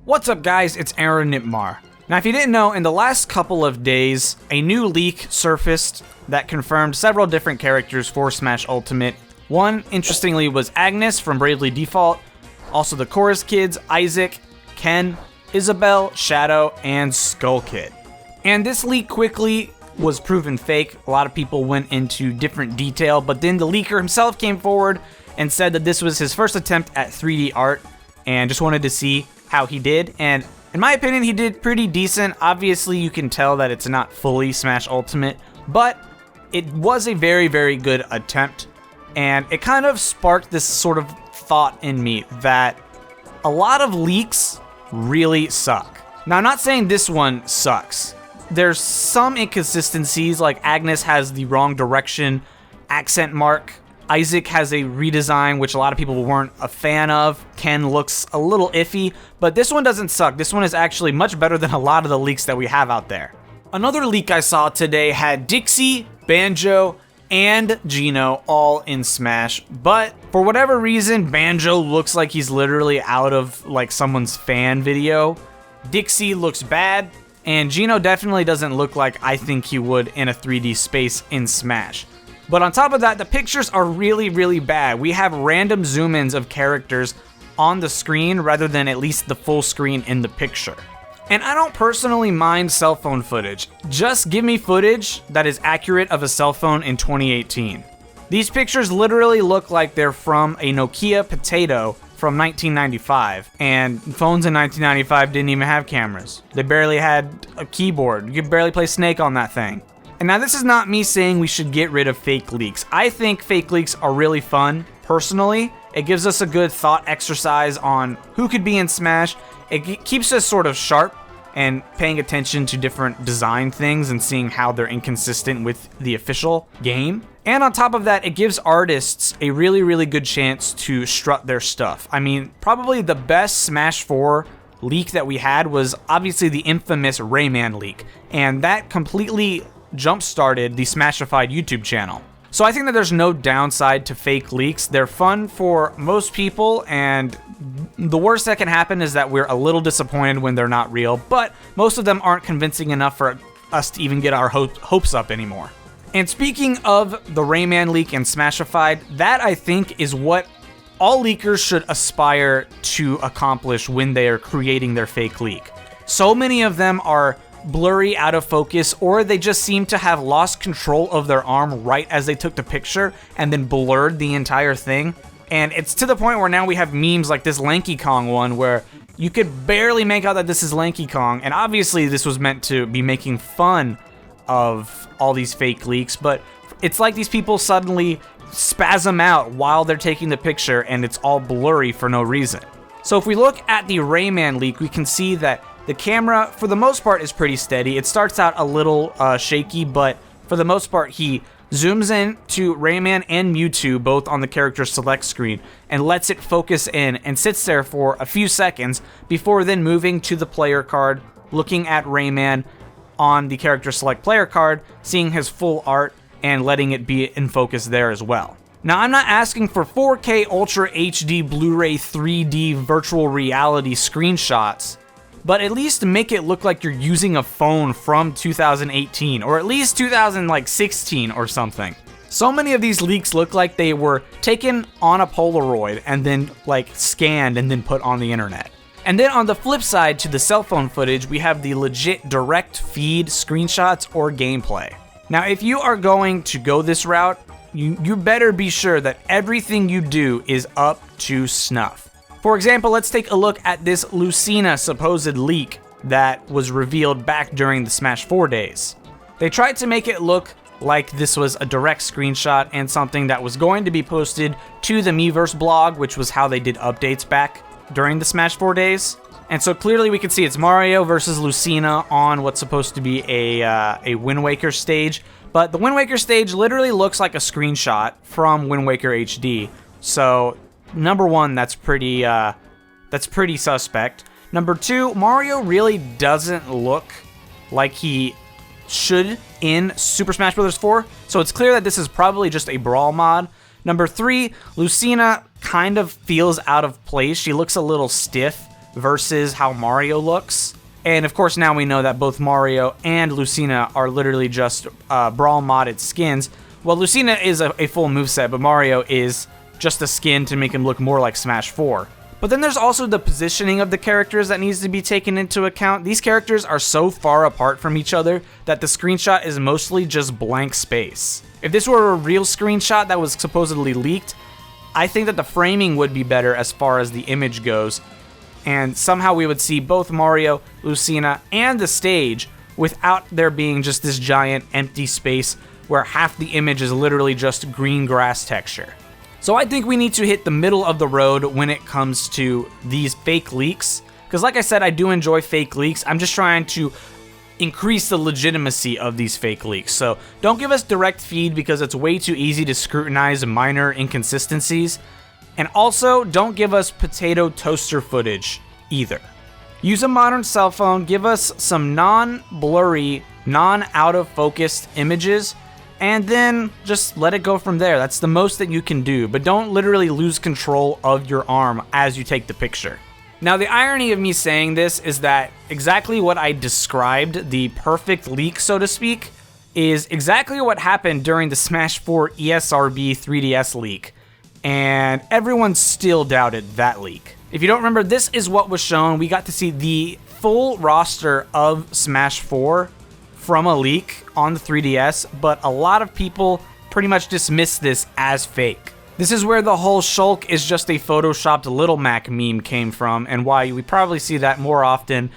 What's up guys, it's Aaronitmar. Now if you didn't know, in the last couple of days, a new leak surfaced that confirmed several different characters for Smash Ultimate. One, interestingly, was Agnes from Bravely Default, also the Chorus Kids, Isaac, Ken, Isabelle, Shadow, and Skull Kid. And this leak quickly was proven fake. A lot of people went into different detail, but then the leaker himself came forward and said that this was his first attempt at 3D art and just wanted to see how he did. And in my opinion, he did pretty decent. Obviously, you can tell that it's not fully Smash Ultimate, but it was a very, very good attempt. And it kind of sparked this sort of thought in me that a lot of leaks really suck. Now, I'm not saying this one sucks. There's some inconsistencies, like Agnes has the wrong direction accent mark. Isaac has a redesign, which a lot of people weren't a fan of. Ken looks a little iffy, but this one doesn't suck. This one is actually much better than a lot of the leaks that we have out there. Another leak I saw today had Dixie, Banjo, and Geno all in Smash, but for whatever reason, Banjo looks like he's literally out of like someone's fan video. Dixie looks bad, and Geno definitely doesn't look like I think he would in a 3D space in Smash. But on top of that, the pictures are really, really bad. We have random zoom-ins of characters on the screen rather than at least the full screen in the picture. And I don't personally mind cell phone footage. Just give me footage that is accurate of a cell phone in 2018. These pictures literally look like they're from a Nokia Potato from 1995. And phones in 1995 didn't even have cameras. They barely had a keyboard. You could barely play Snake on that thing. And now this is not me saying we should get rid of fake leaks. I think fake leaks are really fun, personally. It gives us a good thought exercise on who could be in Smash. It keeps us sort of sharp and paying attention to different design things and seeing how they're inconsistent with the official game. And on top of that, it gives artists a really, really good chance to strut their stuff. I mean, probably the best Smash 4 leak that we had was obviously the infamous Rayman leak. And that completely jump-started the Smashified YouTube channel. So I think that there's no downside to fake leaks. They're fun for most people, and the worst that can happen is that we're a little disappointed when they're not real, but most of them aren't convincing enough for us to even get our hopes up anymore. And speaking of the Rayman leak and Smashified, that I think is what all leakers should aspire to accomplish when they are creating their fake leak. So many of them are blurry, out of focus, or they just seem to have lost control of their arm right as they took the picture and then blurred the entire thing. And it's to the point where now we have memes like this Lanky Kong one where you could barely make out that this is Lanky Kong, and obviously this was meant to be making fun of all these fake leaks, but it's like these people suddenly spasm out while they're taking the picture and it's all blurry for no reason. So if we look at the Rayman leak, we can see that the camera, for the most part, is pretty steady. It starts out a little shaky, but for the most part, he zooms in to Rayman and Mewtwo, both on the character select screen, and lets it focus in and sits there for a few seconds before then moving to the player card, looking at Rayman on the character select player card, seeing his full art, and letting it be in focus there as well. Now, I'm not asking for 4K Ultra HD Blu-ray 3D virtual reality screenshots, but at least make it look like you're using a phone from 2018, or at least 2016 or something. So many of these leaks look like they were taken on a Polaroid and then scanned and then put on the internet. And then on the flip side to the cell phone footage, we have the legit direct feed screenshots or gameplay. Now, if you are going to go this route, you better be sure that everything you do is up to snuff. For example, let's take a look at this Lucina supposed leak that was revealed back during the Smash 4 days. They tried to make it look like this was a direct screenshot and something that was going to be posted to the Miiverse blog, which was how they did updates back during the Smash 4 days. And so clearly we can see it's Mario versus Lucina on what's supposed to be a Wind Waker stage. But the Wind Waker stage literally looks like a screenshot from Wind Waker HD. So number one, that's pretty suspect. Number two, Mario really doesn't look like he should in Super Smash Bros. 4, so it's clear that this is probably just a brawl mod. Number three, Lucina kind of feels out of place. She looks a little stiff versus how Mario looks. And of course now we know that both Mario and Lucina are literally just Brawl modded skins. Well, Lucina is a full moveset, but Mario is just a skin to make him look more like Smash 4. But then there's also the positioning of the characters that needs to be taken into account. These characters are so far apart from each other that the screenshot is mostly just blank space. If this were a real screenshot that was supposedly leaked, I think that the framing would be better as far as the image goes, and somehow we would see both Mario, Lucina, and the stage without there being just this giant empty space where half the image is literally just green grass texture. So I think we need to hit the middle of the road when it comes to these fake leaks, because like I said, I do enjoy fake leaks. I'm just trying to increase the legitimacy of these fake leaks. So don't give us direct feed because it's way too easy to scrutinize minor inconsistencies. And also, don't give us potato toaster footage either. Use a modern cell phone, give us some non-blurry, non-out-of-focused images, and then just let it go from there. That's the most that you can do, but don't literally lose control of your arm as you take the picture. Now, the irony of me saying this is that exactly what I described, the perfect leak, so to speak, is exactly what happened during the Smash 4 ESRB 3DS leak, and everyone still doubted that leak. If you don't remember, this is what was shown. We got to see the full roster of Smash 4 from a leak on the 3DS, but a lot of people pretty much dismissed this as fake. This is where the whole Shulk is just a photoshopped Little Mac meme came from, and why we probably see that more often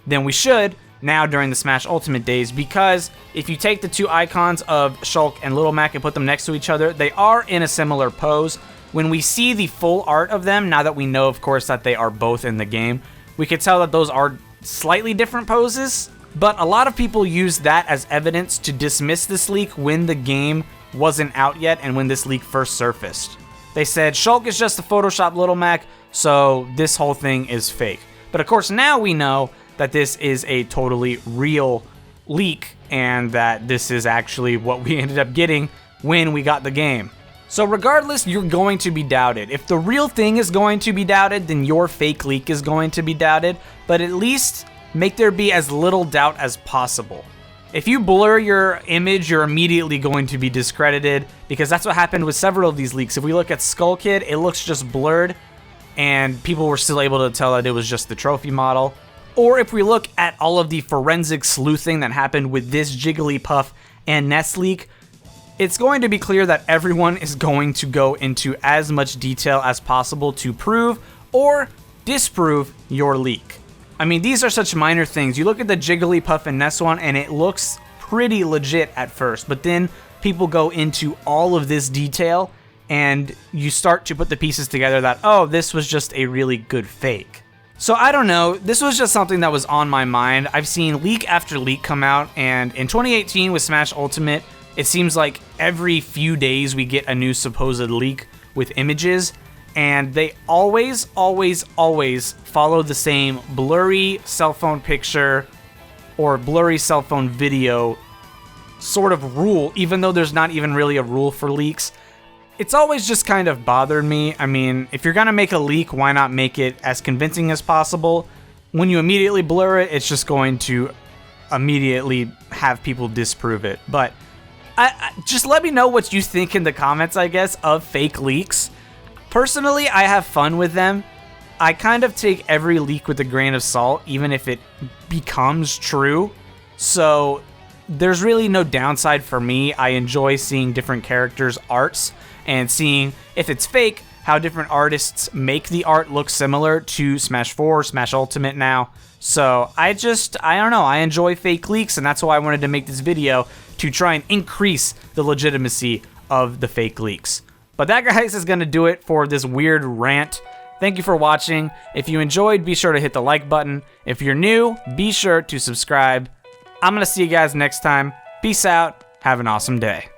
than we should now during the Smash Ultimate days, because if you take the two icons of Shulk and Little Mac and put them next to each other, they are in a similar pose. When we see the full art of them, now that we know, of course, that they are both in the game, we could tell that those are slightly different poses. But a lot of people use that as evidence to dismiss this leak when the game wasn't out yet and when this leak first surfaced. They said Shulk is just a Photoshop Little Mac, so this whole thing is fake. But of course now we know that this is a totally real leak and that this is actually what we ended up getting when we got the game. So regardless, you're going to be doubted. If the real thing is going to be doubted, then your fake leak is going to be doubted, but at least make there be as little doubt as possible. If you blur your image, you're immediately going to be discredited, because that's what happened with several of these leaks. If we look at Skull Kid, it looks just blurred, and people were still able to tell that it was just the trophy model. Or if we look at all of the forensic sleuthing that happened with this Jigglypuff and Ness leak, it's going to be clear that everyone is going to go into as much detail as possible to prove or disprove your leak. I mean, these are such minor things. You look at the Jigglypuff and Ness one, and it looks pretty legit at first, but then people go into all of this detail, and you start to put the pieces together that, oh, this was just a really good fake. So I don't know, this was just something that was on my mind. I've seen leak after leak come out, and in 2018 with Smash Ultimate, it seems like every few days we get a new supposed leak with images, and they always follow the same blurry cell phone picture or blurry cell phone video sort of rule, even though there's not even really a rule for leaks. It's always just kind of bothered me. I mean, if you're gonna make a leak, why not make it as convincing as possible? When you immediately blur it, it's just going to immediately have people disprove it. But just let me know what you think in the comments, I guess, of fake leaks. Personally, I have fun with them. I kind of take every leak with a grain of salt, even if it becomes true. So there's really no downside for me. I enjoy seeing different characters' arts and seeing if it's fake, how different artists make the art look similar to Smash 4, Smash Ultimate now. So I don't know, I enjoy fake leaks, and that's why I wanted to make this video, to try and increase the legitimacy of the fake leaks. But that, guys, is going to do it for this weird rant. Thank you for watching. If you enjoyed, be sure to hit the like button. If you're new, be sure to subscribe. I'm going to see you guys next time. Peace out. Have an awesome day.